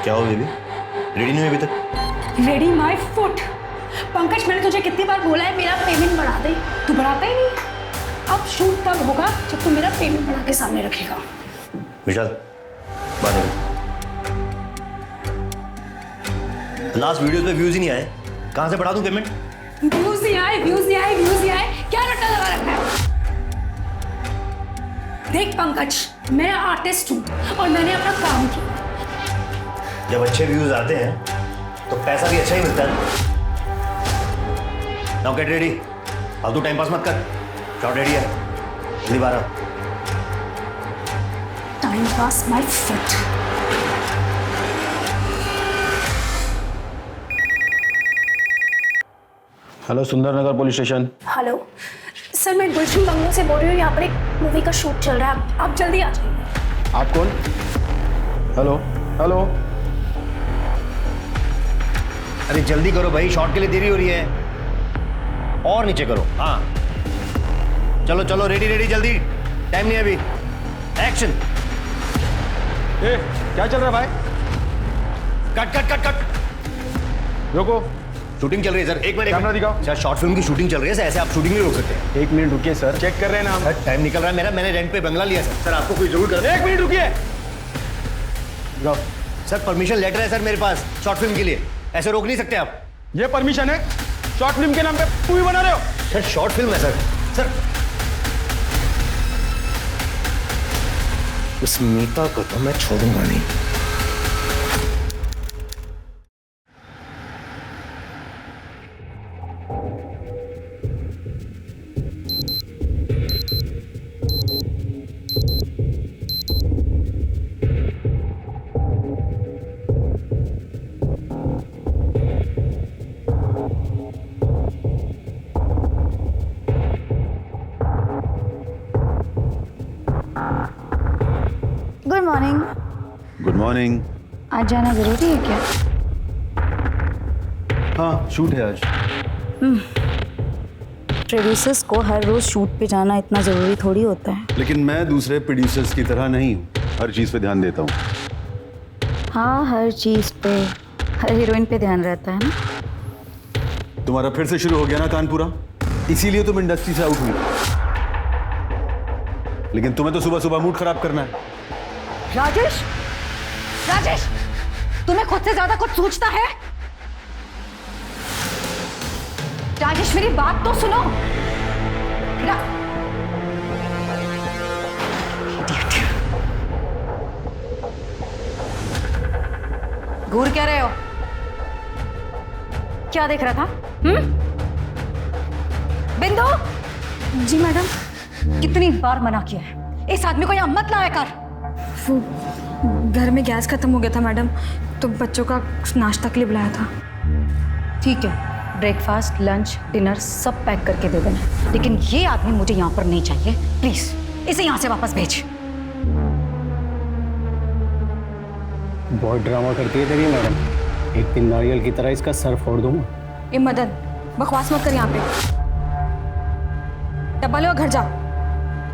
क्या हो baby, ready नहीं हुई अभी तक? Ready my foot. पंकज, मैंने तुझे कितनी बार बोला है मेरा पेमेंट बढ़ा दे, तू बढ़ाता ही नहीं। अब शूट तब होगा जब तू मेरा पेमेंट बढ़ा के सामने रखेगा। विशाल, बात नहीं। लास्ट वीडियो पे व्यूज ही नहीं आए, कहां से बढ़ा दूं पेमेंट? व्यूज नहीं आए, व्यूज नहीं आए, व्यूज नहीं आए, क्या रट्टा लगा रखा है? देख पंकज, मैं आर्टिस्ट हूँ और मैंने अपना काम किया। जब अच्छे व्यूज आते हैं तो पैसा भी अच्छा ही मिलता है। नाउ गेट रेडी, फालतू टाइम पास मत कर। शॉट रेडी है, जल्दी बाहर आ। Time pass my foot. Hello, Sundarnagar police station. Hello sir, मैं गुलशन बंगलो से बोल रही हूँ। यहाँ पर एक मूवी का शूट चल रहा है, आप जल्दी आ जाइए। आप कौन? Hello hello. अरे जल्दी करो भाई, शॉट के लिए देरी हो रही है। और नीचे करो, हाँ। चलो चलो, रेडी रेडी, जल्दी, टाइम नहीं है अभी। एक्शन। ए, क्या चल रहा है भाई? Cut cut cut cut. रुको, शूटिंग चल रही है सर, एक मिनट। कैमरा दिखाओ। सर शॉर्ट फिल्म की शूटिंग चल रही है सर, ऐसे आप शूटिंग नहीं रोक सकते। 1 मिनट रुकिए सर, चेक कर रहे हैं ना हम। सर टाइम निकल रहा है मेरा, मैंने रेंट पे बंगला लिया सर। सर आपको कोई जरूर कर। 1 मिनट रुकिए। जाओ। सर परमिशन लेटर है सर मेरे पास शॉर्ट फिल्म के लिए, ऐसे रोक नहीं सकते आप। ये परमिशन है? शॉर्ट फिल्म के नाम पे मूवी बना रहे हो? सर शॉर्ट फिल्म है सर। सर उस मीता को तो मैं छोड़ूंगा नहीं। Good morning. Good morning. आज जाना जरूरी है क्या? हाँ, शूट है आज। प्रोड्यूसर्स को हर रोज शूट पे जाना इतना जरूरी थोड़ी होता है। लेकिन मैं दूसरे प्रोड्यूसर्स की तरह नहीं हूँ, हर चीज़ पे ध्यान देता हूँ। हाँ, हर चीज पे, हर हीरोइन पे ध्यान रहता है ना। तुम्हारा फिर से शुरू हो गया ना तानपुरा, इसीलिए तुम इंडस्ट्री से आउट हुई। लेकिन तुम्हें तो सुबह सुबह मूड खराब करना है। राजेश, राजेश, तुम्हें खुद से ज्यादा कुछ सोचता है? राजेश, मेरी बात तो सुनो। घूर क्या रहे हो? क्या देख रहा था? बिंदु। जी मैडम। कितनी बार मना किया है, इस आदमी को यहां मत लाया कर। वो घर में गैस खत्म हो गया था मैडम, तो बच्चों का नाश्ता के लिए बुलाया था। ठीक है, ब्रेकफास्ट, लंच, डिनर सब पैक करके दे देना, लेकिन ये आदमी मुझे यहाँ पर नहीं चाहिए। प्लीज इसे यहाँ से वापस भेज। बहुत ड्रामा करती है तेरी मैडम, एक दिन नारियल की तरह इसका सर फोड़ दूंगा। ए मदन, बकवास मत कर यहाँ पे। डब्बा लो और घर जा।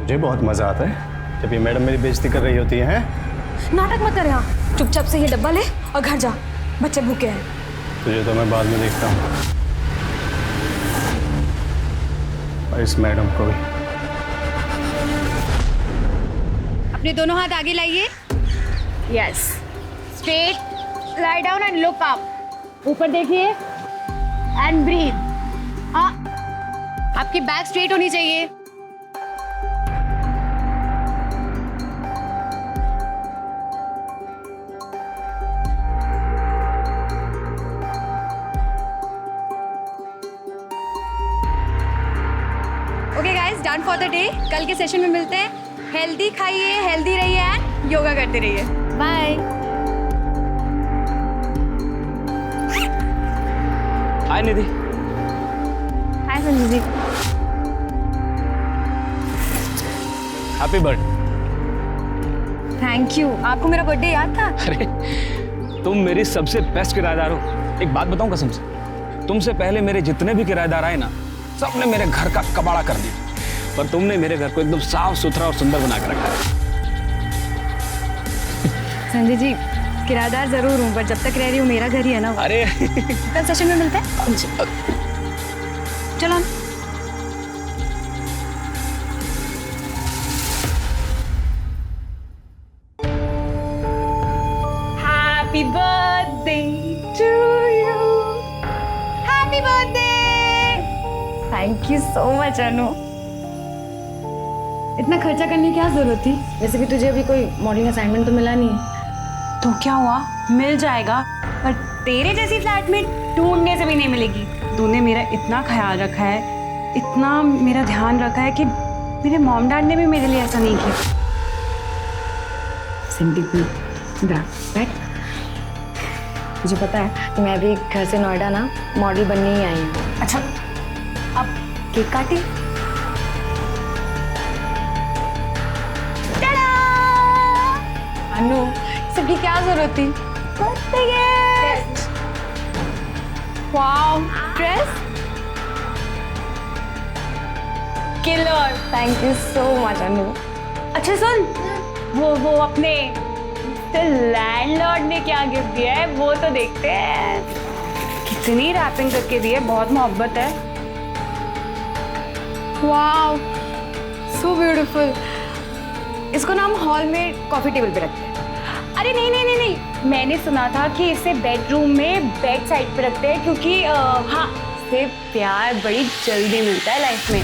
मुझे बहुत मजा आता है जब ये मैडम मेरी बेइज्जती कर रही होती है। नाटक मत कर यहाँ, चुपचाप से ये डब्बा ले और घर जा, बच्चे भूखे हैं। तुझे तो मैं बाद में देखता हूँ, और इस मैडम को भी। अपने दोनों हाथ आगे लाइए। Yes, straight, lie down and look up. ऊपर देखिए एंड ब्रीथ। हाँ, आपकी बैक स्ट्रेट होनी चाहिए। Okay guys, done for the day. कल के सेशन में मिलते हैं। हेल्दी खाइए, हेल्दी रहिए एंड योगा करते रहिए। Bye. Hi Nidhi. Hi Sanjay ji. Happy birthday. Thank you. आपको मेरा बर्थडे याद था? अरे तुम मेरी सबसे बेस्ट किराएदार हो। एक बात बताऊं कसम से, तुमसे पहले मेरे जितने भी किराएदार आए ना, सबने मेरे घर का कबाड़ा कर दिया, पर तुमने मेरे घर को एकदम साफ सुथरा और सुंदर बना कर रखा है। संजय जी, किराएदार जरूर हूँ, पर जब तक रह रही हूँ मेरा घर ही है ना। अरे कल सेशन में मिलते हैं। चलो। Happy birthday to you. Happy birthday. Thank you so much Anu. इतना खर्चा करने की क्या जरूरत थी? वैसे भी तुझे अभी कोई मॉडलिंग असाइनमेंट तो मिला नहीं है। तो क्या हुआ, मिल जाएगा, पर तेरे जैसी फ्लैटमेट ढूंढने से भी नहीं मिलेगी। तूने मेरा इतना ख्याल रखा है, इतना मेरा ध्यान रखा है कि मेरे मॉम डैड ने भी मेरे लिए ऐसा नहीं किया। सिंपल बैठ। मुझे पता है मैं अभी घर से नोएडा ना मॉडल बनने ही आई हूँ। अच्छा, अब केक काटी? अनु, सबकी क्या जरूरत थी? Birthday gift. Wow, dress killer. Thank you so much Anu. अच्छा सुन, वो अपने लैंडलॉर्ड ने क्या गिफ्ट दिया है वो तो देखते हैं। कितनी रैपिंग करके दी है, बहुत मोहब्बत है। Wow, so beautiful. इसको ना हम हॉल में कॉफी टेबल पे रखते हैं। अरे नहीं नहीं नहीं नहीं, मैंने सुना था कि इसे बेडरूम में बेड साइड पे रखते हैं क्योंकि हाँ, इससे प्यार बड़ी जल्दी मिलता है लाइफ में।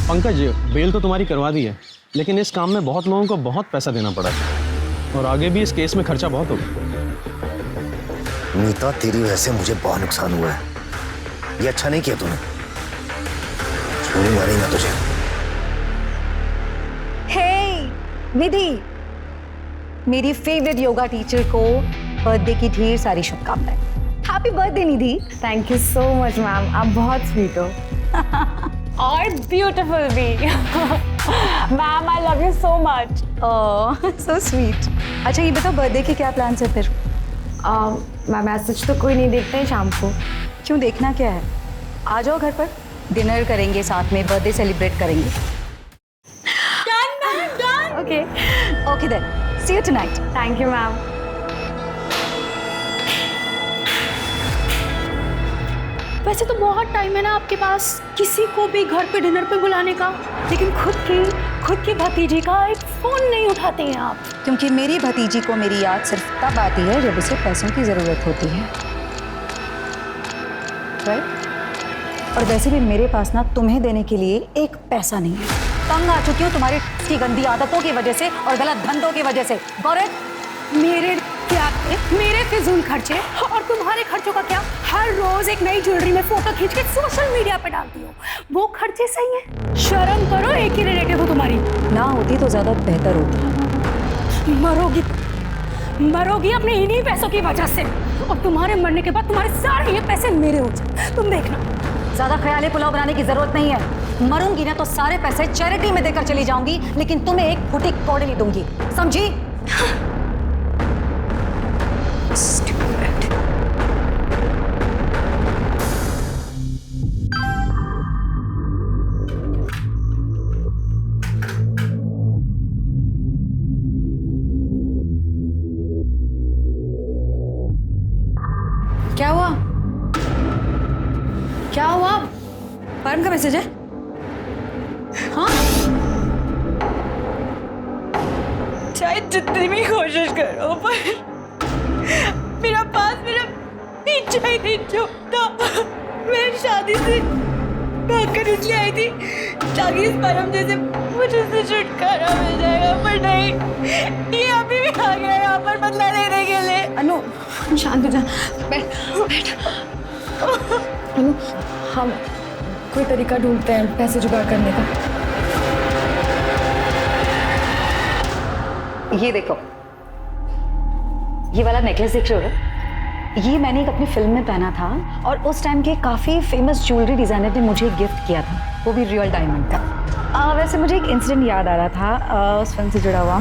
पंकज, बेल तो तुम्हारी करवा दी है, लेकिन इस काम में बहुत लोगों को बहुत पैसा देना पड़ा और आगे भी इस केस में खर्चा बहुत होगा। नीता, तेरी वजह से मुझे बहुत नुकसान हुआ है। ये अच्छा नहीं किया तूने। छोड़ूंगा नहीं मैं तुझे। हे निधि, मेरी फेवरेट योगा टीचर को बर्थडे की ढेर सारी शुभकामनाएं। Happy birthday Nidhi. Thank you so much ma'am, आप बहुत स्वीट हो। और ब्यूटीफुल भी। Ma'am I love you so much. Oh so sweet. अच्छा ये बताओ, बर्थडे के क्या प्लान्स है फिर? मैम आज सच तो कोई नहीं देखते हैं शाम को। क्यों, देखना क्या है? आ जाओ घर पर, डिनर करेंगे साथ में, बर्थडे सेलिब्रेट करेंगे। Okay okay then, see you tonight. Thank you ma'am. वैसे तो बहुत टाइम है ना आपके पास किसी को भी घर पे डिनर पे बुलाने का, लेकिन खुद की भतीजी का एक फोन नहीं उठाते हैं आप। क्योंकि मेरी भतीजी को मेरी याद सिर्फ तब आती है जब उसे पैसों की ज़रूरत होती है, राइट? और वैसे भी मेरे पास ना तुम्हें देने के लिए एक पैसा नहीं है। तंग आ चुकी हूँ तुम्हारी की गंदी आदतों की वजह से और गलत धंधों की वजह से। गौरव, मेरे क्या, मेरे फिजूल खर्चे और तुम्हारे खर्चों का क्या? हर रोज एक नई ज्वेलरी में फोटो खींच के सोशल मीडिया पे डालती हो, वो खर्चे सही है? शर्म करो, एक ही रिलेटिव हो तुम्हारी। ना होती तो ज्यादा बेहतर होती। मरोगी अपने इन्हीं पैसों की वजह से, और तुम्हारे मरने के बाद तुम्हारे सारे ये पैसे मेरे हो जाए, तुम देखना। ज्यादा ख्याली पुलाव बनाने की जरूरत नहीं है। मरूंगी ना तो सारे पैसे चैरिटी में देकर चली जाऊंगी, लेकिन तुम्हें एक फुटी कौड़ी नहीं दूंगी, समझी? क्या हुआ? क्या हुआ? परम का मैसेज है? हाँ, चाहे जितनी भी कोशिश करो पर मेरा पीछा ही नहीं छूटता। मैं शादी से भागकर इसलिए आई थी ताकि इस परम जैसे मुझे से छुटकारा मिल जाएगा, पर नहीं, ये अभी भी आ गया यहाँ पर बदला लेने के लिए। अनु शांत हो जा, बैठ। अनु, हम कोई तरीका ढूंढते हैं पैसे जुगाड़ करने का। ये देखो, ये वाला नेकलेस देख रहे हो? ये मैंने एक अपनी फिल्म में पहना था और उस टाइम के काफ़ी फेमस ज्वेलरी डिज़ाइनर ने मुझे गिफ्ट किया था, वो भी रियल डायमंड का। वैसे मुझे एक इंसिडेंट याद आ रहा था उस फिल्म से जुड़ा हुआ।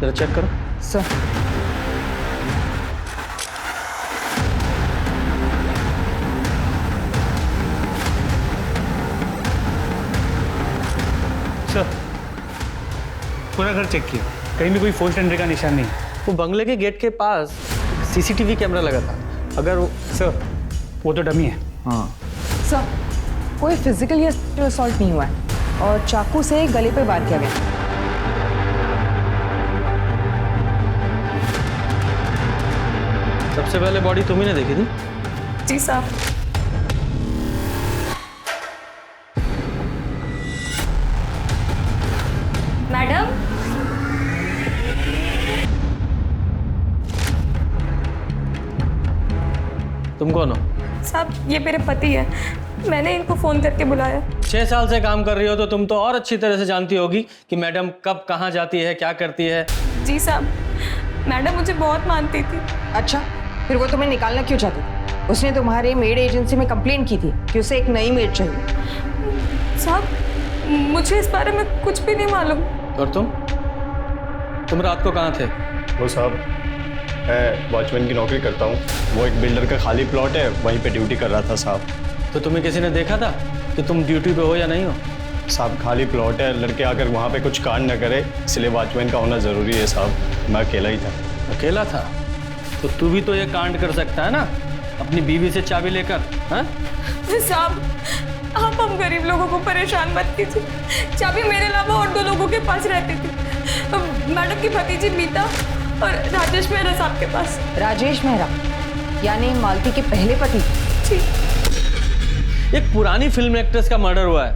जरा चेक करो। सर सर पूरा घर चेक किया, कहीं भी कोई फोर्स्ड एंट्री का निशान नहीं। वो बंगले के गेट के पास सीसीटीवी कैमरा लगा था। अगर वो सर वो तो डमी है। हाँ, सर कोई फिजिकल या सेक्सुअल असॉल्ट नहीं हुआ है और चाकू से गले पे वार किया गया। सबसे पहले बॉडी तुम ही ने देखी थी? जी साहब। मैडम, तुम कौन हो? साहब ये मेरे पति है, मैंने इनको फ़ोन करके बुलाया। 6 साल से काम कर रही हो तो तुम तो और अच्छी तरह से जानती होगी कि मैडम कब कहाँ जाती है, क्या करती है। जी साहब, मैडम मुझे बहुत मानती थी। अच्छा, फिर वो तुम्हें निकालना क्यों चाहती थी? उसने तुम्हारे मेड एजेंसी में कंप्लेंट की थी कि उसे एक नई मेड चाहिए। साहब मुझे इस बारे में कुछ भी नहीं मालूम। और तुम रात को कहाँ थे? वो साहब, मैं वॉचमैन की नौकरी करता हूँ। वो एक बिल्डर का खाली प्लॉट है, वहीं पे ड्यूटी कर रहा था साहब। तो तुम्हें किसी ने देखा था कि तुम ड्यूटी पे हो या नहीं हो? साहब खाली प्लॉट है, लड़के आकर वहाँ पे कुछ कांड न करे, इसलिए वॉचमैन का होना ज़रूरी है साहब। मैं अकेला ही था। अकेला था? तो तू भी तो ये कांड कर सकता है ना, अपनी बीवी से चाबी लेकर। हाँ साहब आप हम गरीब लोगों को परेशान मत कीजिए। चाबी मेरे अलावा और 2 लोगों के पास रहती थी, मैडम की भतीजी मीता और राजेश मेहरा साहब के पास। राजेश मेहरा यानी मालती के पहले पति? जी। एक पुरानी फिल्म एक्ट्रेस का मर्डर हुआ है,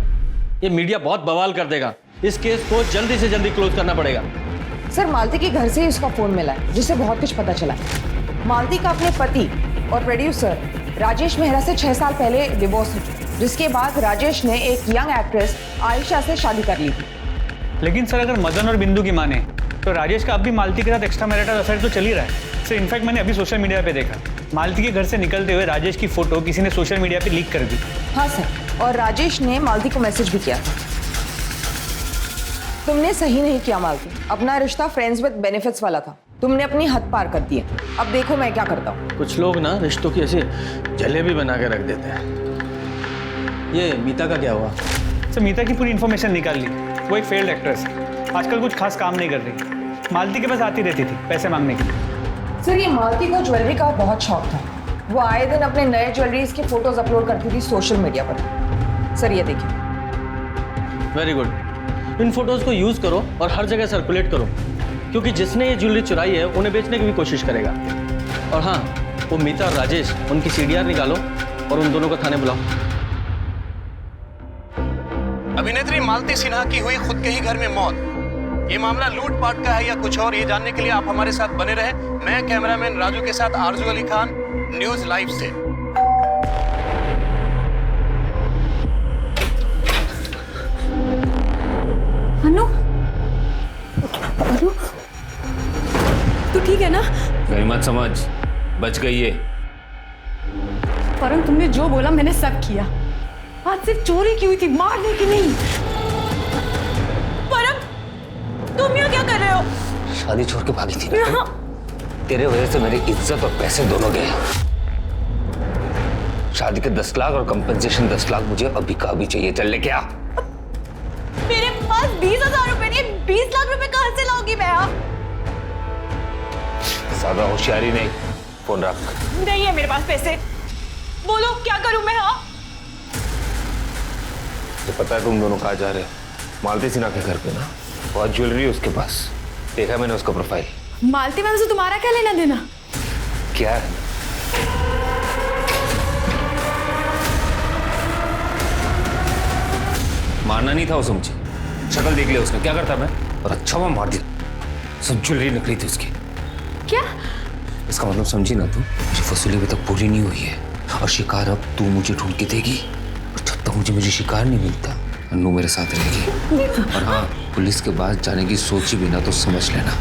ये मीडिया बहुत बवाल कर देगा। इस केस को जल्दी से जल्दी क्लोज करना पड़ेगा। सर मालती के घर से ही उसका फोन मिला है, जिससे बहुत कुछ पता चला है। मालती का अपने पति और प्रोड्यूसर राजेश मेहरा से 6 साल पहले डिवोर्स हुआ, जिसके बाद राजेश ने एक यंग एक्ट्रेस आयशा से शादी कर ली थी। लेकिन सर अगर मदन और बिंदु की माने तो राजेश का अब भी मालती के साथ एक्स्ट्रा मैरिटल अफेयर तो चल ही रहा है। सर इनफैक्ट मैंने अभी सोशल मीडिया पे देखा, मालती के घर से निकलते हुए राजेश की फोटो किसी ने सोशल मीडिया पे लीक कर दी। हाँ सर, और राजेश ने मालती को मैसेज भी किया था। तुमने सही नहीं किया मालती, अपना रिश्ता फ्रेंड्स विद बेनिफिट्स वाला था, तुमने अपनी हद पार कर दी है। अब देखो मैं क्या करता हूँ। कुछ लोग ना रिश्तों की ऐसी जलेबी बना के रख देते हैं। ये मीता का क्या हुआ? सर मीता की पूरी इन्फॉर्मेशन निकाल ली, वो एक फेल्ड एक्ट्रेस है, आजकल कुछ खास काम नहीं कर रही, मालती के पास आती रहती थी पैसे मांगने के लिए। सर ये मालती को ज्वेलरी का बहुत शौक था, वो आए दिन अपने नए ज्वेलरीज के फोटोज अपलोड करती थी सोशल मीडिया पर। सर ये देखिए। वेरी गुड, इन फोटोज को यूज करो और हर जगह सर्कुलेट करो, क्योंकि जिसने ये ज्वेलरी चुराई है उन्हें बेचने की भी कोशिश करेगा। और हाँ, वो मीता और राजेश, उनकी CDR निकालो और उन दोनों को थाने बुलाओ। अभिनेत्री मालती सिन्हा की हुई खुद के ही घर में मौत। ये मामला लूटपाट का है या कुछ और, ये जानने के लिए आप हमारे साथ बने रहे। मैं कैमरामैन राजू के साथ आरजू अली खान, न्यूज लाइव से। अनु, अनु, तू ठीक है ना? गई मत समझ, बच गई है। परम तुमने जो बोला मैंने सब किया। आज सिर्फ चोरी की हुई थी, मारने की नहीं। परम तुम यहाँ क्या कर रहे हो? शादी छोड़ के भागी थी ना? तेरे वजह से मेरी इज्जत और पैसे दोनों गए। शादी के 10 लाख और कंपनसेशन 10 लाख मुझे अभी का अभी चाहिए। चल ले क्या? मेरे पास 20,000 रुपए नहीं, 20 लाख रुपए कहाँ से लाऊंगी मैं? आप ज्यादा होशियारी नहीं, फोन रख। नहीं है मेरे पास पैसे, बोलो क्या करूं मैं? हाँ तो पता है तुम दोनों कहाँ जा रहे हो? मालती सिन्हा के घर पे ना, बहुत ज्वेलरी है उसके पास, देखा मैंने उसका प्रोफाइल। मालती मैम से तुम्हारा क्या लेना देना? क्या है? मारना नहीं था वो, समझी? शक्ल देख लिया उसने, क्या करता मैं? और अच्छा मैं मार दिया। सब ज्वेलरी निकली थी उसकी। क्या? इसका मतलब समझी ना तू? मुझे वसूली अभी तक पूरी नहीं हुई है और शिकार अब तू मुझे ढूंढ के देगी। और जब तक मुझे शिकार नहीं मिलता, अन्नू मेरे साथ रहेगी। और हाँ, पुलिस के पास जाने की सोची भी ना तो समझ लेना।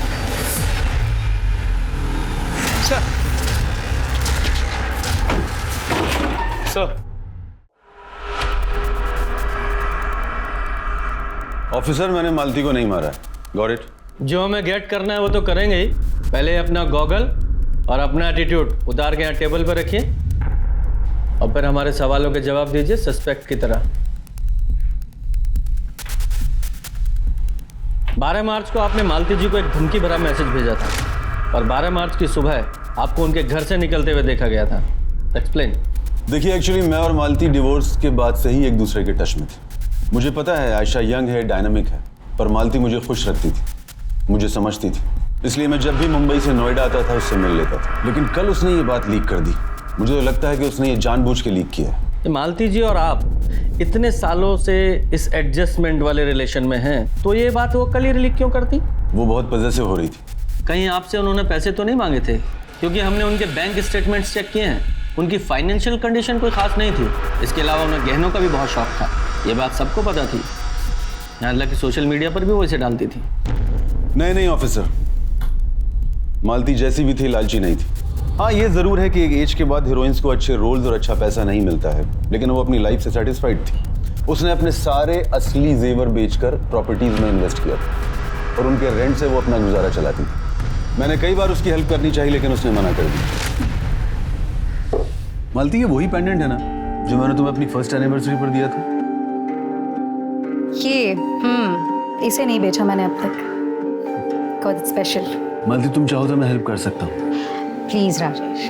सर ऑफिसर, मैंने मालती को नहीं मारा। Got it? जो हमें गेट करना है वो तो करेंगे ही। पहले अपना गॉगल और अपना एटीट्यूड उतार के यहाँ टेबल पर रखिए और फिर हमारे सवालों के जवाब दीजिए सस्पेक्ट की तरह। 12 मार्च को आपने मालती जी को एक धमकी भरा मैसेज भेजा था और 12 मार्च की सुबह आपको उनके घर से निकलते हुए देखा गया था। एक्सप्लेन। देखिए, एक्चुअली मैं और मालती डिवोर्स के बाद से ही एक दूसरे के टच में थे। मुझे पता है आयशा यंग है, डायनामिक है, पर मालती मुझे खुश रखती थी, मुझे समझती थी, इसलिए मैं जब भी मुंबई से नोएडा आता था उससे मिल लेता था। लेकिन कल उसने ये बात लीक कर दी। मुझे तो लगता है कि उसने ये जानबूझ के लीक किया है। मालती जी और आप इतने सालों से इस एडजस्टमेंट वाले रिलेशन में हैं, तो ये बात वो कल ही लीक क्यों करती? वो बहुत पॉजेसिव हो रही थी। कहीं आपसे उन्होंने पैसे तो नहीं मांगे थे? क्योंकि हमने उनके बैंक स्टेटमेंट्स चेक किए हैं, उनकी फाइनेंशियल कंडीशन कोई खास नहीं थी। इसके अलावा उन्हें गहनों का भी बहुत शौक था, ये बात सबको पता थी। यहाँ तक कि सोशल मीडिया पर भी वो इसे डालती थी। नहीं ऑफिसर, मालती जैसी भी थी लालची नहीं थी। हाँ, ये जरूर है कि एक एज के बाद हीरोइंस को अच्छे रोल्स और अच्छा पैसा नहीं मिलता है, लेकिन वो अपनी लाइफ से सेटिस्फाइड थी। उसने अपने सारे असली जेवर बेचकर प्रॉपर्टीज में इन्वेस्ट किया था और उनके रेंट से वो अपना गुजारा चलाती थी। मैंने कई बार उसकी हेल्प करनी चाहिए, लेकिन उसने मना कर दी। मालती, ये वही पेंडेंट है ना जो मैंने तुम्हें अपनी फर्स्ट एनिवर्सरी पर दिया था? ये इसे नहीं बेचा मैंने अब तक। Got it special. मालती, तुम चाहो तो मैं हेल्प कर सकता हूँ। प्लीज राजेश,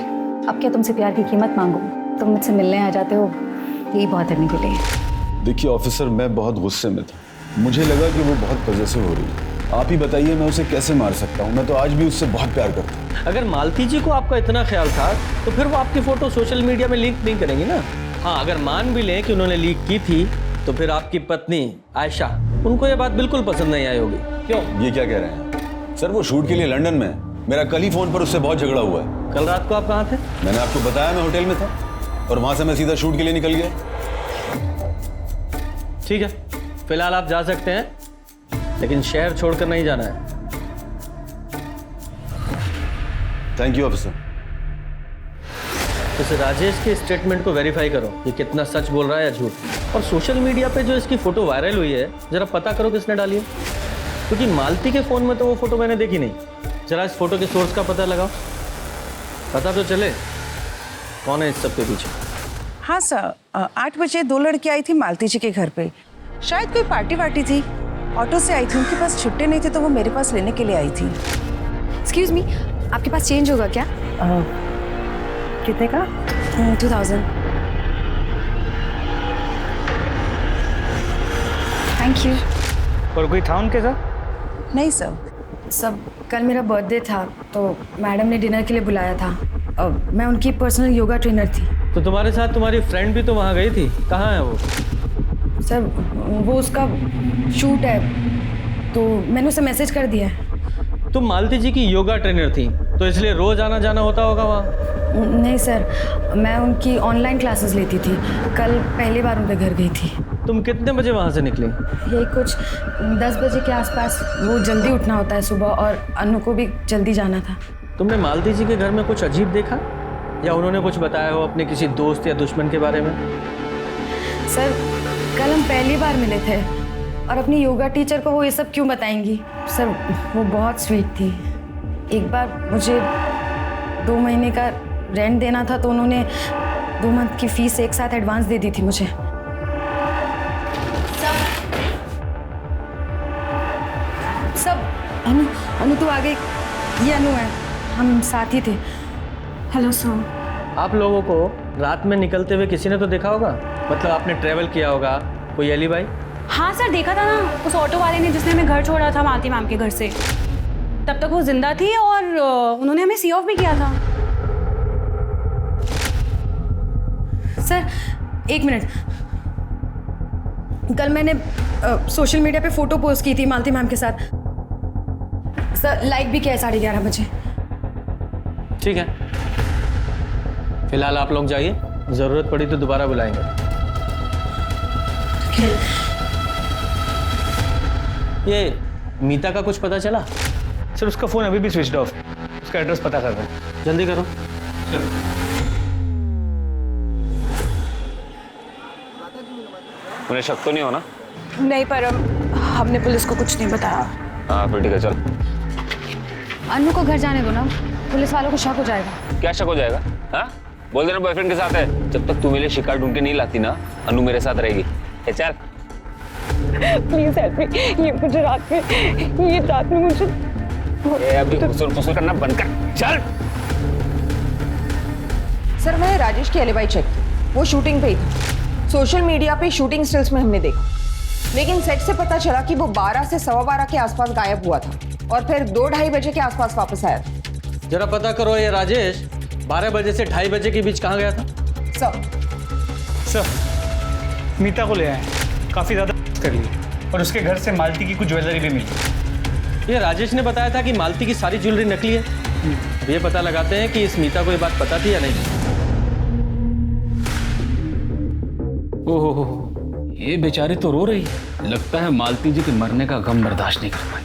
अब क्या तुमसे प्यार की कीमत मांगू? तुम मुझसे मिलने आ जाते हो, यही बहुत है मेरे लिए। देखिए ऑफिसर, मैं बहुत गुस्से में था। मुझे लगा कि वो बहुत पॉजेसिव हो रही है। आप ही बताइए मैं उसे कैसे मार सकता हूँ? मैं तो आज भी उससे बहुत प्यार करता हूँ। अगर मालती जी को आपका इतना ख्याल था तो फिर वो आपकी फोटो सोशल मीडिया में लीक नहीं करेंगी ना। हाँ, अगर मान भी लें कि उन्होंने लीक की थी तो फिर आपकी पत्नी आयशा, उनको ये बात बिल्कुल पसंद नहीं आई होगी। क्यों? ये क्या कह रहे हैं सर? वो शूट के लिए लंदन में है। मेरा कल ही फोन पर उससे बहुत झगड़ा हुआ है। कल रात को आप कहाँ थे? मैंने आपको बताया, मैं होटल में था और वहां से मैं सीधा शूट के लिए निकल गया। ठीक है, फिलहाल आप जा सकते हैं, लेकिन शहर छोड़कर नहीं जाना है। Thank you officer. तो राजेश के स्टेटमेंट को वेरीफाई करो, ये कितना सच बोल रहा है या झूठ। और सोशल मीडिया पे जो इसकी फोटो वायरल हुई है, जरा पता करो किसने डाली है, क्योंकि मालती के फोन में तो वो फोटो मैंने देखी नहीं। जरा इस फोटो के सोर्स का पता लगाओ, पता तो चले कौन है इस सब के पीछे। हाँ सर, 8 बजे 2 लड़की आई थी मालती जी के घर पे। शायद कोई पार्टी वार्टी थी, ऑटो से आई थी। उनके पास छुट्टे नहीं थे तो वो मेरे पास लेने के लिए आई थी। एक्सक्यूज मी, आपके पास चेंज होगा क्या? कितने का? 2000। Thank you. और कोई था उनके साथ? नहीं सर। सब कल मेरा बर्थडे था तो मैडम ने डिनर के लिए बुलाया था। मैं उनकी पर्सनल योगा ट्रेनर थी। तो तुम्हारे साथ तुम्हारी फ्रेंड भी तो वहाँ गई थी, कहाँ है वो? सर, वो उसका शूट है तो मैंने उसे मैसेज कर दिया है। तुम मालती जी की योगा ट्रेनर थी तो इसलिए रोज आना जाना होता होगा वहाँ? नहीं सर, मैं उनकी ऑनलाइन क्लासेस लेती थी। कल पहली बार उनके घर गई थी। तुम कितने बजे वहाँ से निकली? यही कुछ 10 बजे के आसपास। वो जल्दी उठना होता है सुबह और अनु को भी जल्दी जाना था। तुमने मालती जी के घर में कुछ अजीब देखा या उन्होंने कुछ बताया हो अपने किसी दोस्त या दुश्मन के बारे में? सर, कल हम पहली बार मिले थे और अपनी योगा टीचर को वो ये सब क्यों बताएंगी? सर, वो बहुत स्वीट थी। एक बार मुझे 2 महीने का रेंट देना था तो उन्होंने 2 मंथ की फीस एक साथ एडवांस दे दी थी मुझे। सब अनु तो आ गई। ये अनु है, हम साथ ही थे। Hello sir. आप लोगों को रात में निकलते हुए किसी ने तो देखा होगा, मतलब आपने ट्रेवल किया होगा, कोई एलिबाई? हाँ सर, देखा था ना उस ऑटो वाले ने जिसने हमें घर छोड़ा था मालती मैम के घर से। तब तक वो जिंदा थी और उन्होंने हमें सी ऑफ भी किया था। Sir, 1 minute. कल मैंने सोशल मीडिया पे फोटो पोस्ट की थी मालती मैम के साथ। सर, लाइक भी किया है 11:30 बजे। ठीक है, फिलहाल आप लोग जाइए, जरूरत पड़ी तो दोबारा बुलाएंगे। ये मीता का कुछ पता चला? सर, उसका फोन अभी भी स्विच ऑफ। उसका एड्रेस पता कर रहे हैं। जल्दी करो। उन्हें शक तो नहीं होना? नहीं, पर हमने पुलिस को कुछ नहीं बताया। हाँ फिर ठीक है चल। अनु को घर जाने दो ना, पुलिस वालों को शक हो जाएगा। क्या शक हो जाएगा? हाँ बोल देना बॉयफ्रेंड के साथ है। जब तक तू मेरे शिकार ढूंढ के नहीं लाती ना, अनु मेरे साथ रहेगी। ए, चल। प्लीज हेल्प मी, ये मुझे रात में मुझे अभी फुसुर करना बंद कर, चल। सर मैंने राजेश की एलिबाई चेक की, वो शूटिंग पे ही था। सोशल मीडिया पे शूटिंग स्टिल्स में हमने देखा, लेकिन सेट से पता चला कि वो 12 से 12:15 के आसपास गायब हुआ था और फिर 2-2:30 बजे के आसपास वापस आया था। जरा पता करो ये राजेश 12 बजे से 2:30 बजे के बीच कहाँ गया था? सर मीता को ले आए, काफी ज्यादा कर ली और उसके घर से मालती की कुछ ज्वेलरी भी मिली। ये राजेश ने बताया था कि मालती की सारी ज्वेलरी नकली है। अब ये पता लगाते हैं कि इस मीता को ये बात पता थी या नहीं। ओहो, ये बेचारी तो रो रही है। लगता है मालती जी के मरने का गम बर्दाश्त नहीं कर पाई।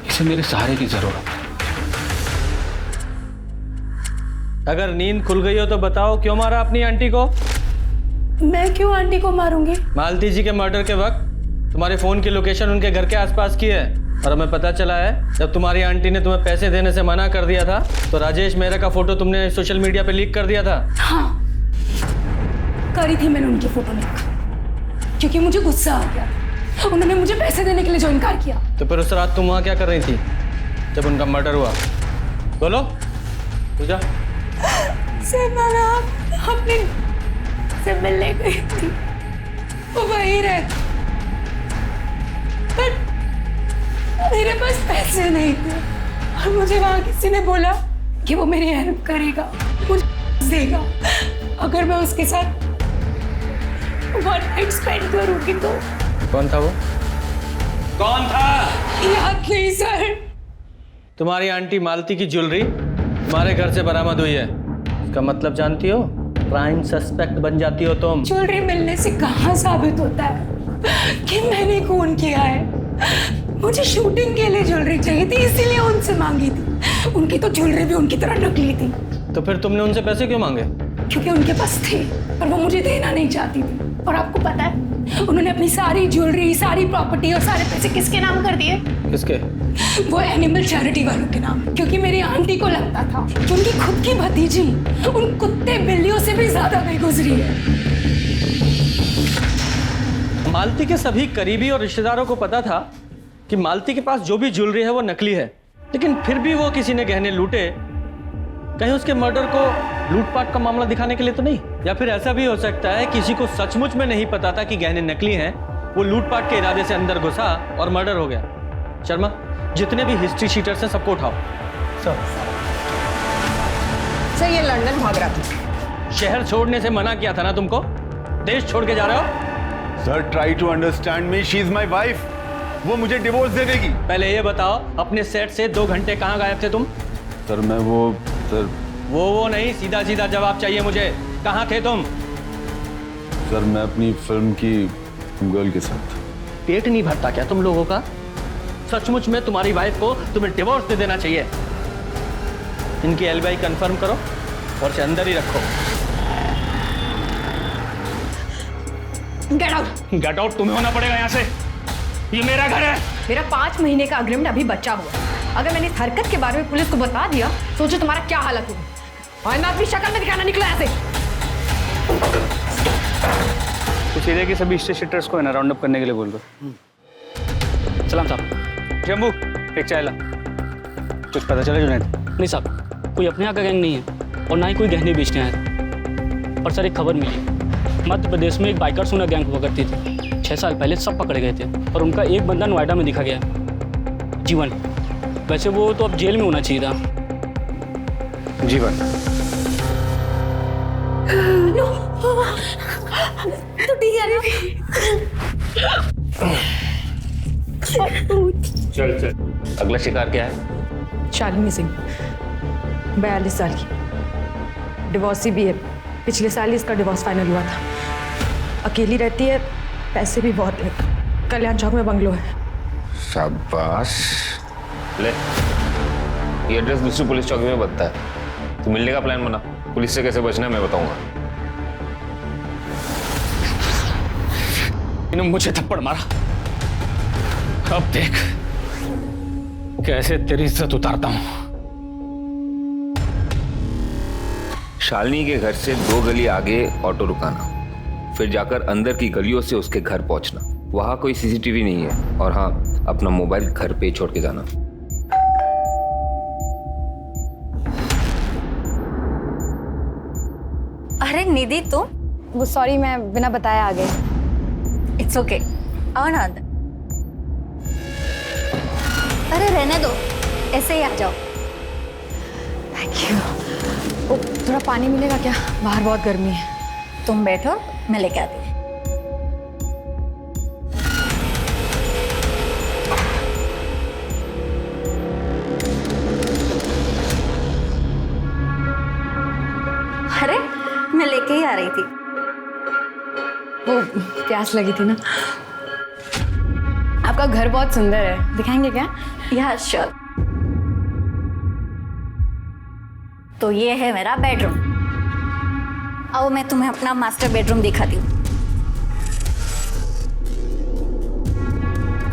इसे मेरे सहारे की जरूरत है। अगर नींद खुल गई हो तो बताओ क्यों मारा अपनी आंटी को? मैं क्यों आंटी को मारूंगी? मालती जी के मर्डर के वक्त तुम्हारे फोन की लोकेशन उनके घर के आसपास की है और हमें पता चला है जब तुम्हारी आंटी ने तुम्हें पैसे देने से मना कर दिया था तो राजेश मेहरा का फोटो तुमने सोशल मीडिया पे लीक कर दिया था। हाँ करी थी मैंने उनकी फोटो लीक, क्योंकि मुझे गुस्सा आ गया। उन्होंने मुझे पैसे देने के लिए जो इनकार किया। तो फिर उस रात तुम वहाँ क्या कर रही थी जब उनका मर्डर हुआ? बोलो पूजा। सर मैं अपने से मिलने गई थी, वो वहीं रहती, पर मेरे पास पैसे नहीं थे और मुझे वहाँ किसी ने बोला कि वो मेरी हेल्प करेगा, मुझे देगा अगर मैं उसके साथ 1 नाइट स्पेंड करूंगी तो। कौन था वो? कौन था? याद नहीं सर। तुम्हारी आंटी मालती की ज्वेलरी तुम्हारे घर से बरामद हुई है। इसका मतलब जानती हो? प्राइम सस्पेक्ट बन जाती हो तुम। ज्वेलरी मिलने से कहाँ साबित होता है कि मैंने खून किया है? मुझे शूटिंग के लिए ज्वेलरी चाहिए थी, इसीलिए उनसे मांगी थी। उनकी तो ज्वेलरी भी उनकी तरह नकली थी। तो फिर तुमने उनसे पैसे क्यों मांगे? क्योंकि उनके पास थे पर वो मुझे देना नहीं चाहती थी। और आपको पता है उन्होंने अपनी सारी ज्वेलरी, सारी प्रॉपर्टी और सारे पैसे किसके नाम कर दिए? किसके? वो एनिमल चैरिटी वालों के नाम। क्योंकि मेरी आंटी को लगता था कि उनकी खुद की भतीजी उन कुत्ते बिल्लियों से भी ज्यादा बेगुजरी है। मालती के सभी करीबी और रिश्तेदारों को पता था कि मालती के पास जो भी ज्वेलरी है वो नकली है, लेकिन फिर भी वो किसी ने गहने लूटे। कहीं उसके मर्डर को लूटपाट का मामला दिखाने के लिए तो नहीं? या फिर ऐसा भी हो सकता है किसी को सचमुच में नहीं पता था कि गहने नकली हैं, वो लूटपाट के इरादे से अंदर घुसा और मर्डर हो गया। शर्मा, जितने भी हिस्ट्री शीटर्स हैं सबको उठाओ। सर ये लंदन भाग रहा था। शहर छोड़ने से मना किया था ना तुमको? देश छोड़ के जा रहे हो? Sir try to understand me, she is my wife. वो मुझे डिवोर्स दे देगी। पहले ये बताओ अपने सेट से 2 घंटे कहाँ गायब थे तुम? सर मैं सर वो नहीं, सीधा सीधा जवाब चाहिए मुझे। कहाँ थे तुम? सर मैं अपनी फिल्म की गर्ल के साथ। पेट नहीं भरता क्या तुम लोगों का? सचमुच में तुम्हारी वाइफ को तुम्हें डिवोर्स दे देना चाहिए। इनकी एलिबाई कंफर्म करो और इसे अंदर ही रखो। Get out. गेट आउट तुम्हें होना पड़ेगा यहाँ से। ये मेरा घर है। मेरा 5 महीने का अग्रीमेंट अभी बचा हुआ है। अगर मैंने इस हरकत के बारे में पुलिस को बता दिया, सोचो तुम्हारा क्या हालत होगी। और मैं अपनी शक्ल में दिखाना निकला ऐसे। तो सीधे के सभी स्टेटस को है ना राउंड अप करने के लिए बोल दो। सलाम साहब। जम्बू एक चाय ला। कुछ पता चला जुनैद? नहीं साहब, कोई अपने यहाँ का गैंग नहीं है और ना ही कोई गहने बेचने आया था। और सर एक खबर मिली, मध्य प्रदेश में एक बाइकर सोना गैंग हुआ करती थी। 6 साल पहले सब पकड़े गए थे और उनका एक बंदा नोएडा में दिखा गया, जीवन। वैसे वो तो अब जेल में होना चाहिए था। जीवन तो ठीक है। चल चल। अगला शिकार क्या है? शालिनी सिंह, 42 साल की, डिवोर्सी भी है। पिछले साल ही इसका डिवोर्स फाइनल हुआ था। अकेली रहती है, पैसे भी बहुत है। कल्याण चौक में बंगलो है। शाबाश। ले ये एड्रेस दूसरी पुलिस चौकी में बनता है। तो मिलने का प्लान बना। पुलिस से कैसे बचना है मैं बताऊंगा। इन्होंने मुझे थप्पड़ मारा, अब देख कैसे तेरी इज्जत उतारता हूं। शालिनी के घर से 2 गली आगे ऑटो रुकाना, फिर जाकर अंदर की गलियों से उसके घर पहुंचना। वहां कोई सीसीटीवी नहीं है, और हाँ, अपना मोबाइल घर पे ही छोड़ के जाना। अरे निधि तुम? वो सॉरी, मैं बिना बताए आ गई। इट्स ओके, आओ ना अंदर। अरे रहने दो, ऐसे ही आ जाओ। Thank you. ओ, थोड़ा पानी मिलेगा क्या? बाहर बहुत गर्मी है। तुम बैठो, मैं लेके आती हूँ। अरे मैं लेके ही आ रही थी। वो प्यास लगी थी ना। आपका घर बहुत सुंदर है, दिखाएंगे क्या? या श्योर। तो ये है मेरा बेडरूम। आओ मैं तुम्हें अपना मास्टर बेडरूम दिखाती हूँ।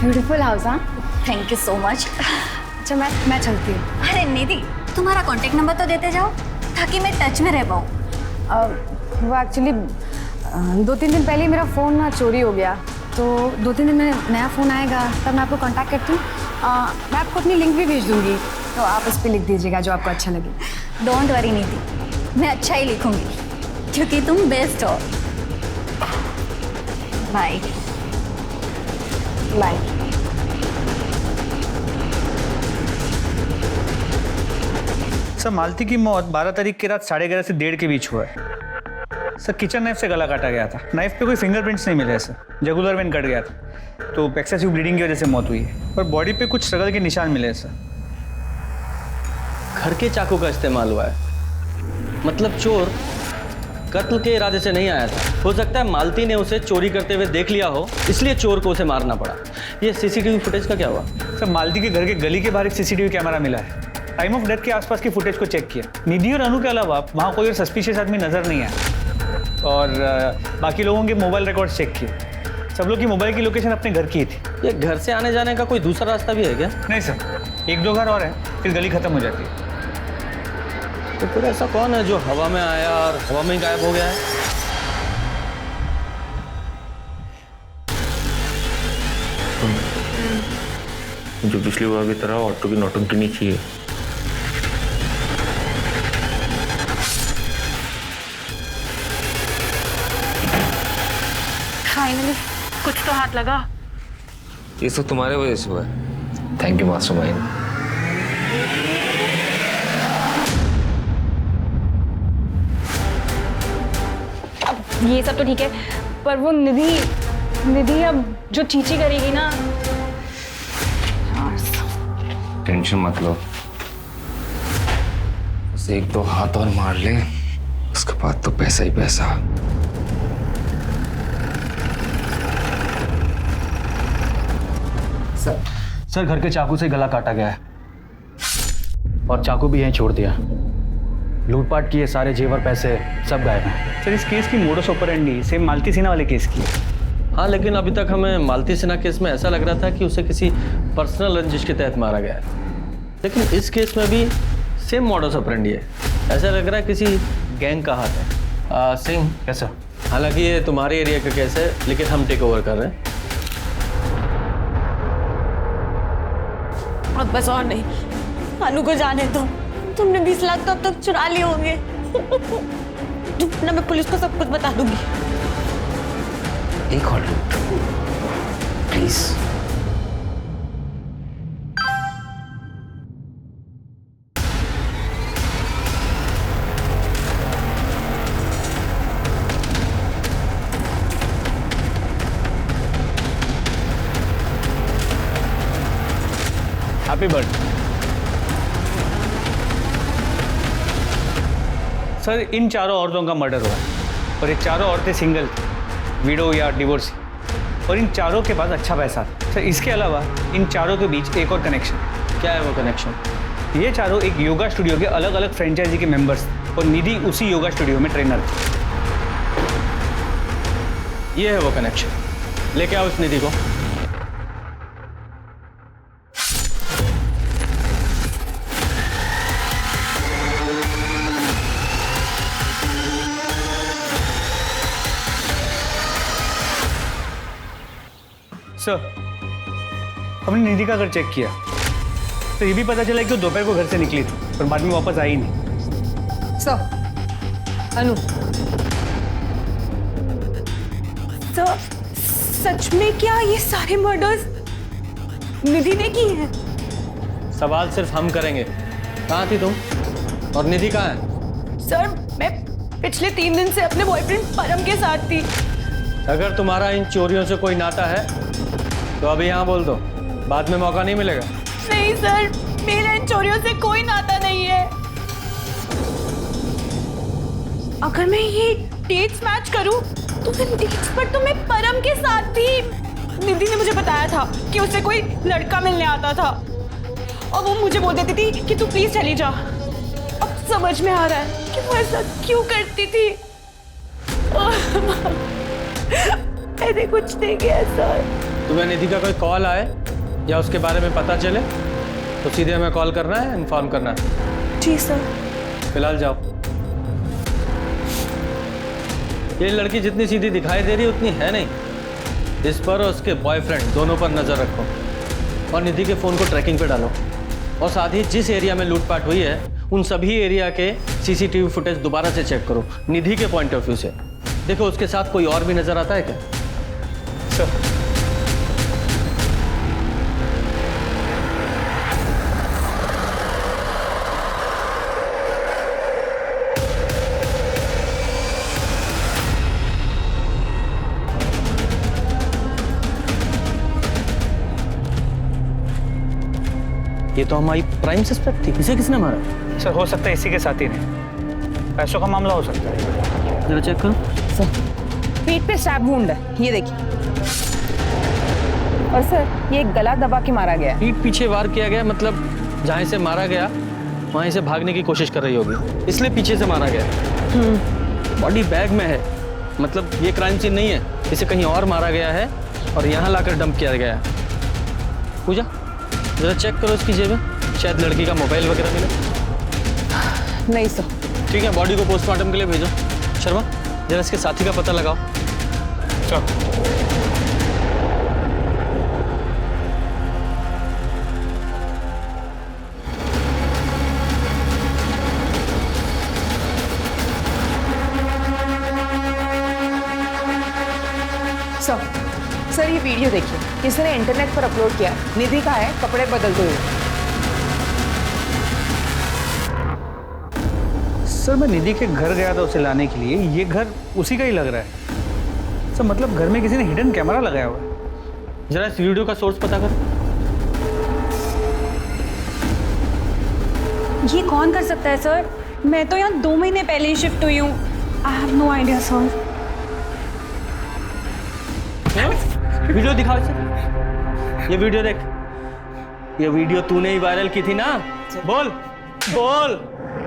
Beautiful house. हाँ, थैंक यू सो मच। अच्छा मैं चलती हूँ। अरे निधि, तुम्हारा कांटेक्ट नंबर तो देते जाओ ताकि मैं टच में रह पाऊँ। वो एक्चुअली 2-3 दिन पहले मेरा फ़ोन ना चोरी हो गया, तो 2-3 दिन में नया फ़ोन आएगा, तब मैं आपको कांटेक्ट करती हूँ। मैं आपको अपनी लिंक भी भेज दूँगी, तो आप उस पर लिख दीजिएगा जो आपको अच्छा लगे। डोंट वरी निधि, मैं अच्छा ही लिखूँगी क्योंकि तुम बेस्ट हो। Bye bye. सर, मालती की मौत 12 तारीख की रात 11:30 से 1:30 के बीच हुआ है। सर, किचन नाइफ से गला काटा गया था। नाइफ पे कोई फिंगरप्रिंट्स नहीं मिले सर। जुगुलर वेन कट गया था, तो एक्सेसिव ब्लीडिंग की वजह से मौत हुई है। और बॉडी पे कुछ स्ट्रगल के निशान मिले सर। घर के चाकू का इस्तेमाल हुआ है, मतलब चोर कत्ल के इरादे से नहीं आया था। हो सकता है मालती ने उसे चोरी करते हुए देख लिया हो, इसलिए चोर को उसे मारना पड़ा। ये सीसीटीवी फुटेज का क्या हुआ? सर, मालती के घर के गली के बाहर एक सीसीटीवी कैमरा मिला है। टाइम ऑफ डेथ के आसपास की फुटेज को चेक किया। निधि और अनु के अलावा वहाँ कोई और सस्पिशियस आदमी नजर नहीं आया। और बाकी लोगों के मोबाइल रिकॉर्ड्स चेक किए। सब लोग की मोबाइल की लोकेशन अपने घर की थी। ये घर से आने जाने का कोई दूसरा रास्ता भी है क्या? नहीं सर, 1-2 घर और है, फिर गली खत्म हो जाती है। तो फिर ऐसा कौन है जो हवा में आया और हवा में ही गायब हो गया है? जो पिछली बार की तरह ऑटो की नौटंकी नहीं चाहिए। फाइनली कुछ तो हाथ लगा। ये सब तुम्हारे वजह से हुआ है। Thank you mastermind. ये सब तो ठीक है, पर वो निधि अब जो चीची करेगी ना। टेंशन मत लो, बस 1-2 हाथ और मार ले, उसके बाद तो पैसा ही पैसा। सर, घर के चाकू से गला काटा गया है और चाकू भी यहीं छोड़ दिया। लूटपाट किए सारे जेवर पैसे सब गायब हैं। सर, इस केस की मोडस ऑपरेंडी सेम मालती सिन्हा वाले केस की है। हाँ, लेकिन अभी तक हमें मालती सिन्हा केस में ऐसा लग रहा था कि उसे किसी पर्सनल रंजिश के तहत मारा गया है, लेकिन इस केस में भी सेम मॉडस ऑपरेंडी है। ऐसा लग रहा है किसी गैंग का हाथ है। सिंह, कैसा? हालांकि ये तुम्हारे एरिया का केस है, लेकिन हम टेक ओवर कर रहे हैं। अब बस और नहीं, अनु को जाने दो। तुमने 20 लाख तो अब तक चुरा लिए होंगे ना। मैं पुलिस को सब कुछ बता दूंगी। एक और लूट प्लीज। Happy birthday. सर, इन चारों औरतों का मर्डर हुआ है और ये चारों औरतें सिंगल थी, विडो या डिवोर्सी, और इन चारों के पास अच्छा पैसा था। सर, इसके अलावा इन चारों के बीच एक और कनेक्शन। क्या है वो कनेक्शन? ये चारों एक योगा स्टूडियो के अलग अलग फ्रेंचाइजी के मेंबर्स थे और निधि उसी योगा स्टूडियो में ट्रेनर थी। ये है वो कनेक्शन। लेके आओ इस निधि को। सर, हमने निधि का घर चेक किया तो ये भी पता चला कि वो दोपहर को घर से निकली थी पर बाद में वापस आई नहीं। सर, अनु, सर सच में क्या ये सारे मर्डर्स निधि ने की हैं? सवाल सिर्फ हम करेंगे। कहाँ थी तुम और निधि कहाँ है? सर मैं पिछले 3 दिन से अपने बॉयफ्रेंड परम के साथ थी। अगर तुम्हारा इन चोरियों से कोई नाता है तो अभी यहाँ बोल दो, बाद में मौका नहीं मिलेगा। नहीं सर, मेरा इन चोरियों से कोई नाता नहीं है। अगर मैं ये डेट्स मैच करूं तो इन डेट्स पर तो मैं परम के साथ थी। निधि ने मुझे बताया था कि उसे कोई लड़का मिलने आता था और वो मुझे बोल देती थी कि तू प्लीज चली जा। अब समझ में आ रहा है कि वो ऐसा क्यों करती थी। मैंने कुछ नहीं किया सर। तुम्हें निधि का कोई कॉल आए या उसके बारे में पता चले तो सीधे हमें कॉल करना है, इन्फॉर्म करना है। जी सर। फिलहाल जाओ। ये लड़की जितनी सीधी दिखाई दे रही है उतनी है नहीं। इस पर और उसके बॉयफ्रेंड दोनों पर नजर रखो और निधि के फोन को ट्रैकिंग पे डालो और साथ ही जिस एरिया में लूटपाट हुई है उन सभी एरिया के सीसीटीवी फुटेज दोबारा से चेक करो निधि के पॉइंट ऑफ व्यू से। देखो उसके साथ कोई और भी नजर आता है क्या? सर, ये तो हमारी प्राइम सस्पेक्ट थी। इसे किसने मारा? सर हो सकता है इसी के साथ ही नहीं, पैसों का मामला हो सकता है। जरा चेक करो। सर पेट पे स्टैब वुंड है, ये देखिए। और सर ये गला दबा के मारा गया है। पीठ पीछे वार किया गया, मतलब जहाँ से मारा गया वहीं से भागने की कोशिश कर रही होगी, इसलिए पीछे से मारा गया। बॉडी बैग में है, मतलब ये क्राइम सीन नहीं है, इसे कहीं और मारा गया है और यहाँ लाकर डंप किया गया है। पूजा जरा चेक करो उसकी जेबें, शायद लड़की का मोबाइल वगैरह मिले। नहीं सर। ठीक है, बॉडी को पोस्टमार्टम के लिए भेजो। शर्मा जरा इसके साथी का पता लगाओ। चलो। सर ये वीडियो देखिए, किसने इंटरनेट पर अपलोड किया। निधि का है, कपड़े बदलते हुए। सर मैं निधि के घर गया था उसे लाने के लिए, ये घर उसी का ही लग रहा है। सर मतलब घर में किसी ने हिडन कैमरा लगाया हुआ है। जरा इस वीडियो का सोर्स पता कर। ये कौन कर सकता है सर? मैं तो यहाँ 2 महीने पहले ही शिफ्ट हुई हूँ। I have no idea sir. Video दिखाओ इसे। ये वीडियो देख, ये वीडियो तूने ही वायरल की थी ना? बोल बोल।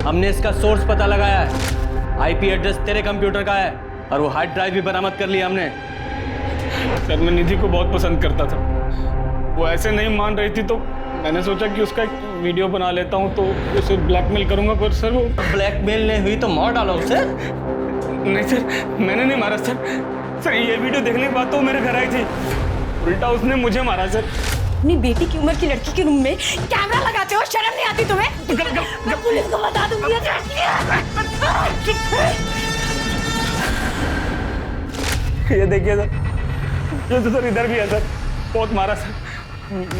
हमने इसका सोर्स पता लगाया है, आईपी एड्रेस तेरे कंप्यूटर का है और वो हार्ड ड्राइव भी बरामद कर लिया हमने। सर मैं निधि को बहुत पसंद करता था, वो ऐसे नहीं मान रही थी तो मैंने सोचा कि उसका एक वीडियो बना लेता हूँ तो उसे ब्लैकमेल करूँगा। पर सर वो ब्लैकमेल नहीं हुई तो मार डालो उसे। नहीं सर, मैंने नहीं मारा सर ये वीडियो देखने के बाद तो मेरे घर आई थी, उल्टा उसने मुझे मारा सर। अपनी बेटी की उम्र की लड़की के रूम में कैमरा लगाते हो, शर्म नहीं आती तुम्हें? मैं पुलिस को बता दूंगी। ये देखिए सर, ये तो सर इधर भी है सर, बहुत मारा सर।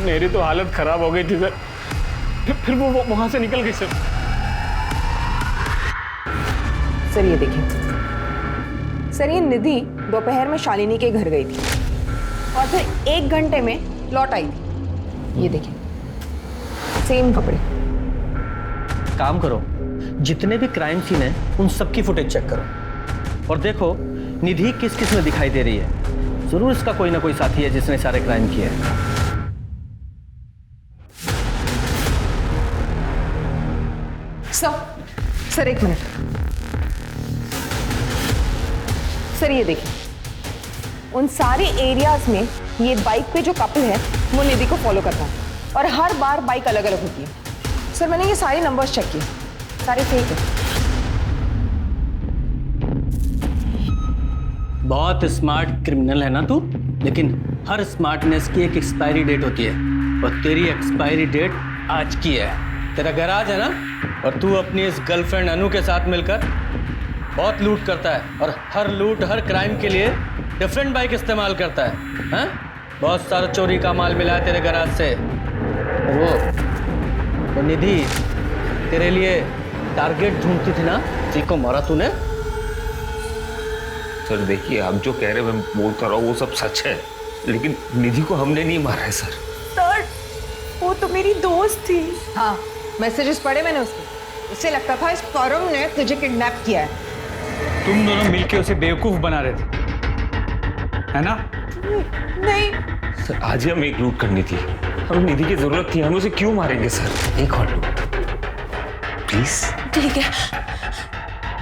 मेरी तो हालत खराब हो गई थी सर, फिर वो वहां से निकल गई सर। सर ये देखिए, सर ये निधि दोपहर में शालिनी के घर गई थी और फिर 1 घंटे में लौट आई थी। ये देखिए, सेम कपड़े। काम करो, जितने भी क्राइम सीन है उन सबकी फुटेज चेक करो और देखो निधि किस किस में दिखाई दे रही है। जरूर इसका कोई ना कोई साथी है जिसने सारे क्राइम किए हैं। Sir 1 minute. सर ये देखिए, उन सारे एरियाज में ये बाइक पे जो कपल है वो निधि को फॉलो करता है और हर बार बाइक अलग अलग होती है। सर मैंने ये सारे नंबर्स चेक किए, सारे फेक है। बहुत स्मार्ट क्रिमिनल है ना तू? लेकिन हर स्मार्टनेस की एक एक्सपायरी डेट होती है और तेरी एक्सपायरी डेट आज की है। तेरा गैराज है ना, और तू अपनी इस गर्लफ्रेंड अनु के साथ मिलकर बहुत लूट करता है और हर लूट हर क्राइम के लिए डिफरेंट बाइक इस्तेमाल करता है। हाँ, बहुत सारा चोरी का माल मिला है तेरे गैराज से। वो निधि तेरे लिए टारगेट ढूंढती थी ना, जी को मारा तूने। सर देखिए, आप जो कह रहे हैं मैं बोलता रहा हूँ वो सब सच है, लेकिन निधि को हमने नहीं मारा है सर। सर वो तो मेरी दोस्त थी। हाँ, मैसेजेस पढ़े मैंने उसके। उसे लगता था इस फॉरम ने तुझे किडनैप किया है। तुम दोनों मिलके उसे बेवकूफ बना रहे थे, है ना? नहीं सर, आज ही हमें एक लूट करनी थी, हमें निधि की जरूरत थी, हम उसे क्यों मारेंगे सर? एक और लूट प्लीज। ठीक है,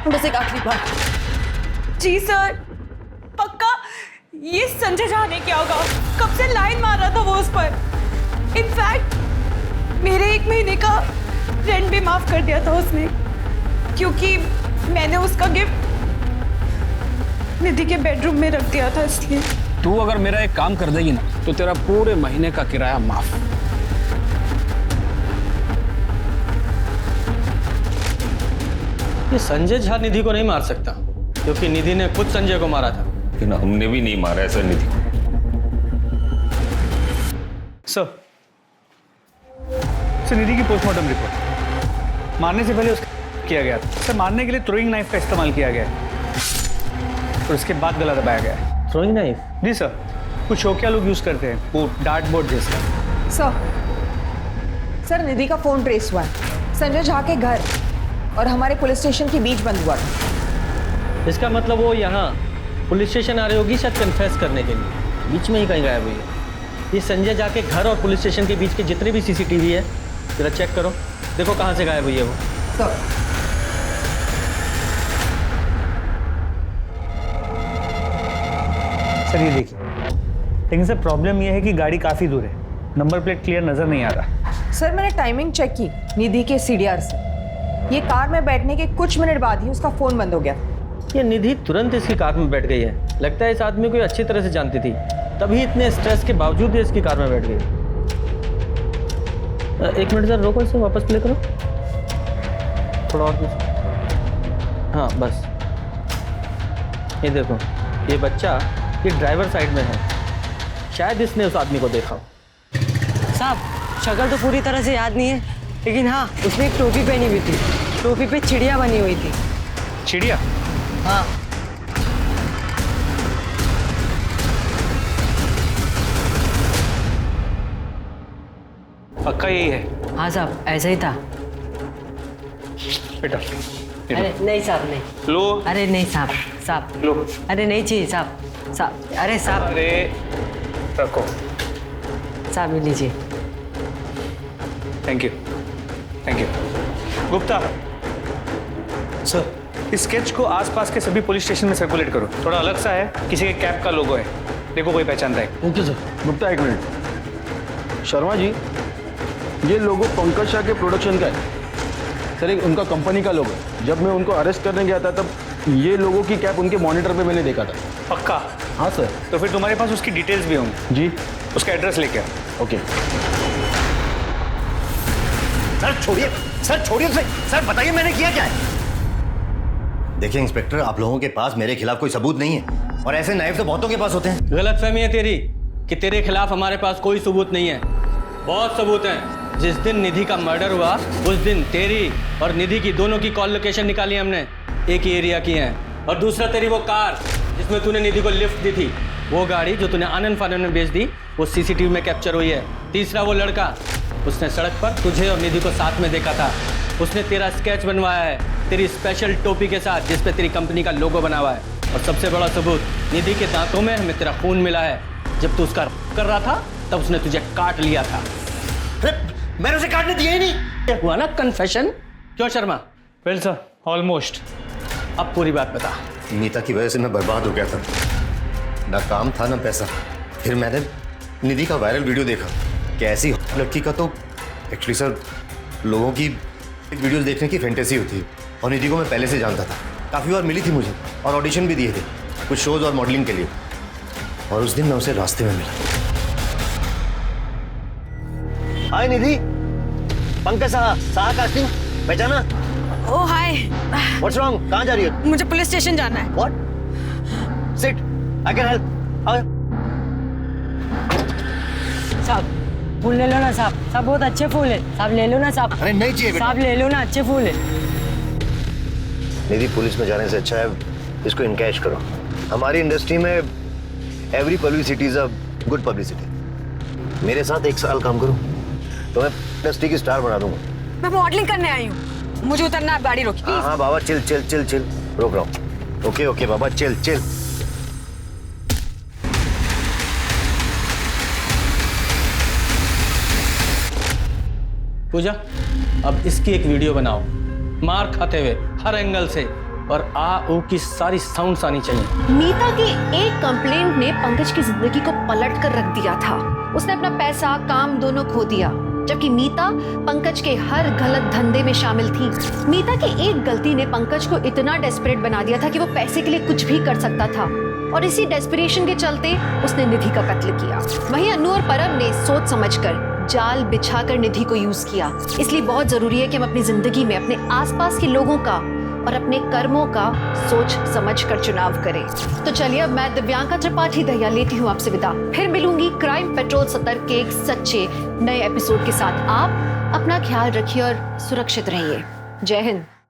बस एक आखिरी बार। जी सर, पक्का ये संजय झा ने क्या होगा? कब से लाइन मार रहा था वो उस पर। इनफैक्ट मेरे 1 महीने का रेंट भी माफ कर दिया था उसने, क्योंकि मैंने उसका गिफ्ट निधि के बेडरूम में रख दिया था इसलिए। तू अगर मेरा एक काम कर देगी ना तो तेरा पूरे महीने का किराया माफ। ये संजय झा निधि को नहीं मार सकता, क्योंकि निधि ने खुद संजय को मारा था। लेकिन हमने भी नहीं मारा है सर निधि को। सर निधि की पोस्टमार्टम रिपोर्ट मारने से पहले उसका किया गया था। सर मारने के लिए थ्रोइंग नाइफ का इस्तेमाल किया गया है और उसके बाद गला दबाया गया है। Throwing knife? जी सर, कुछ शौकिया लोग यूज करते हैं, वो डार्ट बोर्ड जैसा। सर निधि का फोन ट्रेस हुआ है संजय झा के घर और हमारे पुलिस स्टेशन के बीच बंद हुआ था। इसका मतलब वो यहाँ पुलिस स्टेशन आ रही होगी शायद कन्फेस करने के लिए, बीच में ही कहीं गायब हुई है। ये संजय झा के घर और पुलिस स्टेशन के बीच के जितने भी सीसीटीवी है जरा चेक करो, देखो कहाँ से गायब हुई है वो। सर ये देखिए, लेकिन सर प्रॉब्लम ये है कि गाड़ी काफ़ी दूर है, नंबर प्लेट क्लियर नज़र नहीं आ रहा। सर मैंने टाइमिंग चेक की निधि के सीडीआर से, ये कार में बैठने के कुछ मिनट बाद ही उसका फ़ोन बंद हो गया। ये निधि तुरंत इसकी कार में बैठ गई है, लगता है इस आदमी को अच्छी तरह से जानती थी, तभी इतने स्ट्रेस के बावजूद ये इसकी कार में बैठ गई। 1 मिनट सर रोको, इसे वापस प्ले करो थोड़ा और। हाँ बस, ये देखो ये बच्चा ये ड्राइवर साइड में है, शायद इसने उस आदमी को देखा हो। साहब शक्ल तो पूरी तरह से याद नहीं है, लेकिन हाँ उसने एक टोपी पहनी हुई थी, टोपी पे चिड़िया बनी हुई थी। चिड़िया? हाँ। पक्का यही है? हाँ साहब ऐसा ही था। बेटा अरे नहीं साहब नहीं। लो। अरे नहीं साहब लो। अरे नहीं चाहिए साहब। अरे साहब। अरे रखो साहब, ये लीजिए। Thank you. गुप्ता सर, इस स्केच को आसपास के सभी पुलिस स्टेशन में सर्कुलेट करो, थोड़ा अलग सा है, किसी के कैप का लोगो है, देखो कोई पहचानता है। Okay sir. Gupta 1 minute. Sharma ji, ये लोगो पंकज शाह के प्रोडक्शन का है सर, एक उनका कंपनी का लोगो है। जब मैं उनको अरेस्ट करने गया था तब ये लोगों की कैप उनके मॉनिटर पे मैंने देखा था। पक्का? हाँ सर। तो फिर तुम्हारे पास उसकी डिटेल्स भी होंगी? जी। उसका एड्रेस लेके आओ। ओके सर छोड़िए सर बताइए मैंने किया क्या है? देखिए इंस्पेक्टर, आप लोगों के पास मेरे खिलाफ कोई सबूत नहीं है, और ऐसे नाइफ तो बहुतों के पास होते हैं। गलतफहमी है तेरी कि तेरे खिलाफ हमारे पास कोई सबूत नहीं है, बहुत सबूत हैं। जिस दिन निधि का मर्डर हुआ उस दिन तेरी और निधि की दोनों की कॉल लोकेशन निकाली हमने, एक ही एरिया की है। और दूसरा तेरी वो कार जिसमें तूने निधि को लिफ्ट दी थी, वो गाड़ी जो तूने आनंद फानंद में बेच दी, वो सीसीटीवी में कैप्चर हुई है। तीसरा वो लड़का, उसने सड़क पर तुझे और निधि को साथ में देखा था, उसने तेरा स्केच बनवाया है तेरी स्पेशल टोपी के साथ जिस पे तेरी कंपनी का लोगो बना हुआ है। और सबसे बड़ा सबूत, निधि के दांतों में हमें तेरा खून मिला है। जब तू उसका कर रहा था तब उसने तुझे काट लिया था। मैंने उसे काटने दिया ही नहीं। हुआ ना कन्फेशन? क्यों शर्मा? Well sir, almost. अब पूरी बात बता। मीता की वजह से मैं बर्बाद हो गया था, ना काम था ना पैसा। फिर मैंने निधि का वायरल वीडियो देखा कि ऐसी लड़की का तो एक्चुअली सर लोगों की वीडियोस देखने की फैंटेसी होती है, और निधि को मैं पहले से जानता था, काफ़ी बार मिली थी मुझे और ऑडिशन भी दिए थे कुछ शोज और मॉडलिंग के लिए। और उस दिन मैं उसे रास्ते में मिला। हाय निधि, पंकज साहा कास्टिंग, पहचाना? Oh hi, what's wrong? कहाँ जा रही है? मुझे पुलिस स्टेशन जाना है। What? Sit, I can help. साहब फूल ले लो ना साहब, साहब बहुत अच्छे फूल है, साहब ले लो ना साहब। अरे नहीं चाहिए बेटा। साहब ले लो ना, अच्छे फूल है। निधि, पुलिस में जाने से अच्छा है इसको इनकैश करो। हमारी इंडस्ट्री में every publicity is a good publicity. मेरे साथ 1 साल काम करो तो मैं इंडस्ट्री की स्टार बना दूंगा। मैं मॉडलिंग करने आई हूँ, मुझे उतरना, आप गाड़ी रोकी। हाँ बाबा, चिल चिल चिल चिल, रोक रहा हूँ। ओके ओके बाबा, चिल चिल। पूजा, अब इसकी एक वीडियो बनाओ, मार खाते हुए हर एंगल से, और आ ऊ की सारी साउंड्स आनी चाहिए। मीता की एक कंप्लेंट ने पंकज की जिंदगी को पलट कर रख दिया था। उसने अपना पैसा, काम दोनों खो दिया, जबकि मीता पंकज के हर गलत धंधे में शामिल थी। मीता की एक गलती ने पंकज को इतना डेस्परेट बना दिया था कि वो पैसे के लिए कुछ भी कर सकता था, और इसी डेस्परेशन के चलते उसने निधि का कत्ल किया। वहीं अनु और परम ने सोच समझकर जाल बिछाकर निधि को यूज किया। इसलिए बहुत जरूरी है कि हम अपनी जिंदगी में अपने आसपास के लोगों का और अपने कर्मों का सोच समझ कर चुनाव करें। तो चलिए, अब मैं दिव्यांका त्रिपाठी दहिया लेती हूँ आपसे विदा। फिर मिलूंगी क्राइम पेट्रोल सतर्क के एक सच्चे नए एपिसोड के साथ। आप अपना ख्याल रखिए और सुरक्षित रहिए। जय हिंद।